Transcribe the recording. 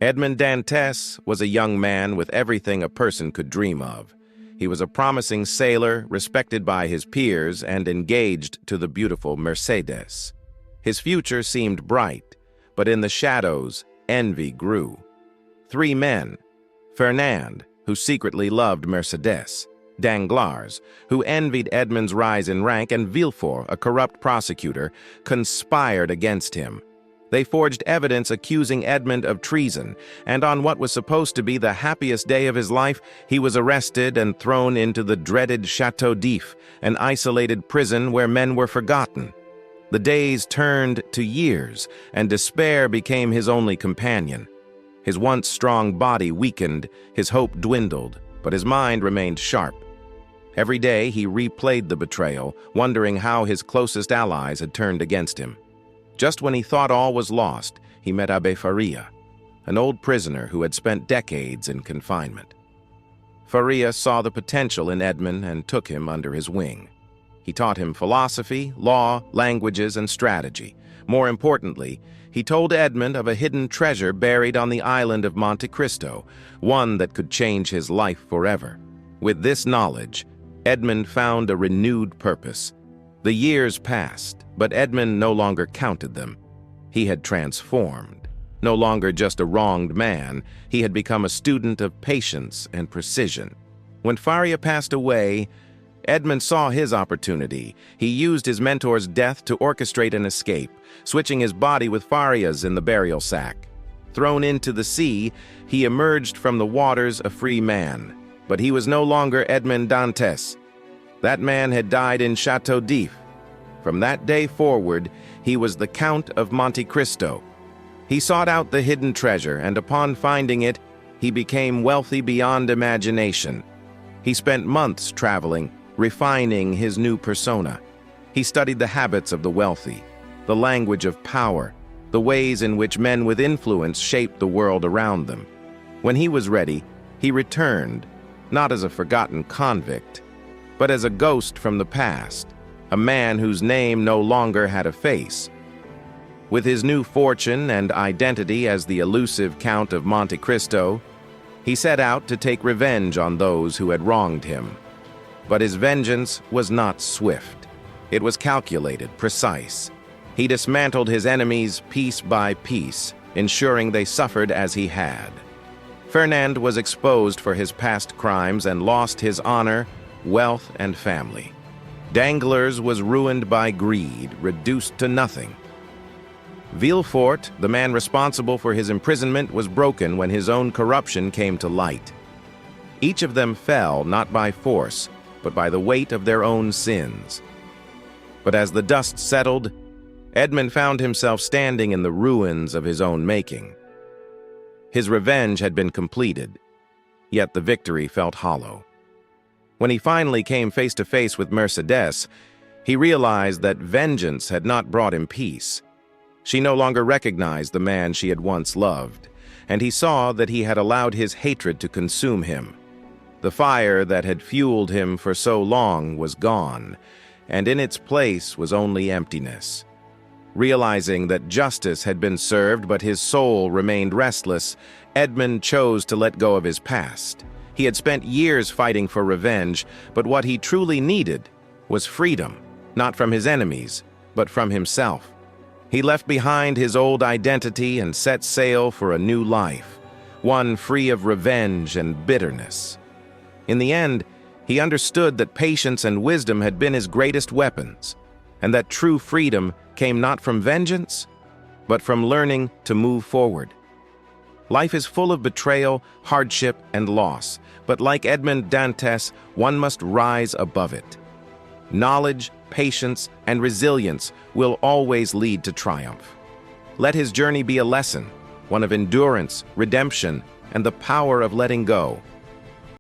Edmond Dantès was a young man with everything a person could dream of. He was a promising sailor, respected by his peers, and engaged to the beautiful Mercedes. His future seemed bright, but in the shadows, envy grew. Three men, Fernand, who secretly loved Mercedes, Danglars, who envied Edmond's rise in rank, and Villefort, a corrupt prosecutor, conspired against him. They forged evidence accusing Edmond of treason, and on what was supposed to be the happiest day of his life, he was arrested and thrown into the dreaded Château d'If, an isolated prison where men were forgotten. The days turned to years, and despair became his only companion. His once strong body weakened, his hope dwindled, but his mind remained sharp. Every day he replayed the betrayal, wondering how his closest allies had turned against him. Just when he thought all was lost, he met Abbé Faria, an old prisoner who had spent decades in confinement. Faria saw the potential in Edmond and took him under his wing. He taught him philosophy, law, languages, and strategy. More importantly, he told Edmond of a hidden treasure buried on the island of Monte Cristo, one that could change his life forever. With this knowledge, Edmond found a renewed purpose. The years passed, but Edmond no longer counted them. He had transformed. No longer just a wronged man, he had become a student of patience and precision. When Faria passed away, Edmond saw his opportunity. He used his mentor's death to orchestrate an escape, switching his body with Faria's in the burial sack. Thrown into the sea, he emerged from the waters a free man. But he was no longer Edmond Dantès. That man had died in Château d'If. From that day forward, he was the Count of Monte Cristo. He sought out the hidden treasure, and upon finding it, he became wealthy beyond imagination. He spent months traveling, refining his new persona. He studied the habits of the wealthy, the language of power, the ways in which men with influence shaped the world around them. When he was ready, he returned, not as a forgotten convict, but as a ghost from the past, a man whose name no longer had a face. With his new fortune and identity as the elusive Count of Monte Cristo, he set out to take revenge on those who had wronged him. But his vengeance was not swift. It was calculated, precise. He dismantled his enemies piece by piece, ensuring they suffered as he had. Fernand was exposed for his past crimes and lost his honor, wealth, and family. Danglars was ruined by greed, reduced to nothing. Villefort, the man responsible for his imprisonment, was broken when his own corruption came to light. Each of them fell not by force, but by the weight of their own sins. But as the dust settled, Edmond found himself standing in the ruins of his own making. His revenge had been completed, yet the victory felt hollow. When he finally came face to face with Mercedes, he realized that vengeance had not brought him peace. She no longer recognized the man she had once loved, and he saw that he had allowed his hatred to consume him. The fire that had fueled him for so long was gone, and in its place was only emptiness. Realizing that justice had been served but his soul remained restless, Edmond chose to let go of his past. He had spent years fighting for revenge, but what he truly needed was freedom, not from his enemies, but from himself. He left behind his old identity and set sail for a new life, one free of revenge and bitterness. In the end, he understood that patience and wisdom had been his greatest weapons, and that true freedom came not from vengeance, but from learning to move forward. Life is full of betrayal, hardship, and loss, but like Edmond Dantès, one must rise above it. Knowledge, patience, and resilience will always lead to triumph. Let his journey be a lesson, one of endurance, redemption, and the power of letting go.